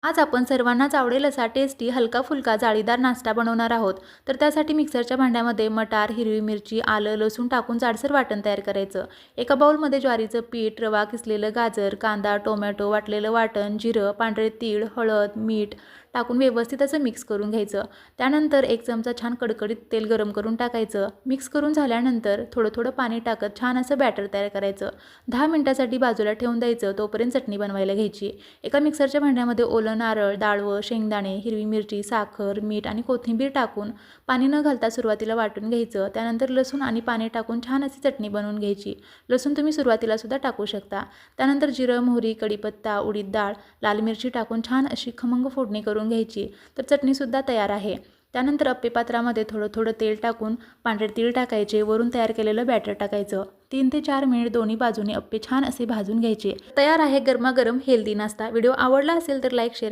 आज आपण सर्वांनाच आवडेल असा टेस्टी हलका-फुलका जाळीदार नाश्ता बनवणार आहोत. तर त्यासाठी मिक्सरच्या भांड्यामध्ये मटार, हिरवी मिरची, आलं, लसूण टाकून जाडसर वाटण तयार करायचं. एका बाउलमध्ये ज्वारीचं पीठ, रवा, किसलेलं गाजर, कांदा, टोमॅटो, वाटलेलं वाटण, जिरं, पांढरे तीळ, हळद, मीठ टाकून व्यवस्थित असं मिक्स करून घ्यायचं. त्यानंतर 1 चमचा छान कडकडीत तेल गरम करून टाकायचं. मिक्स करून झाल्यानंतर थोडं-थोडं पाणी टाकत छान असं बॅटर तयार करायचं. 10 मिनिटांसाठी बाजूला ठेवून द्यायचं. तोपर्यंत चटणी बनवायला घ्यायची. एका मिक्सरच्या भांड्यामध्ये ओलं नारळ, डाळवं, शेंगदाणे, हिरवी मिरची, साखर, मीठ आणि कोथिंबीर टाकून पाणी न घालता सुरुवातीला वाटून घ्यायचं. त्यानंतर लसूण आणि पाणी टाकून छान अशी चटणी बनवून घ्यायची. लसूण तुम्ही सुरुवातीला सुद्धा टाकू शकता. त्यानंतर जिरं, मोहरी, कढीपत्ता, उडीद डाळ, लाल मिरची टाकून छान अशी खमंग फोडणी करून घ्यायची. तर चटणीसुद्धा तयार आहे. त्यानंतर अप्पे पात्रामध्ये थोडं-थोडं तेल टाकून पांढरे तीळ टाकायचे. वरून तयार केलेलं बॅटर टाकायचं. 3 ते 4 मिनिट दोन्ही बाजूने अप्पे छान असे भाजून घ्यायचे. तयार आहे गरमागरम हेल्दी नाश्ता. व्हिडिओ आवडला असेल तर लाईक, शेअर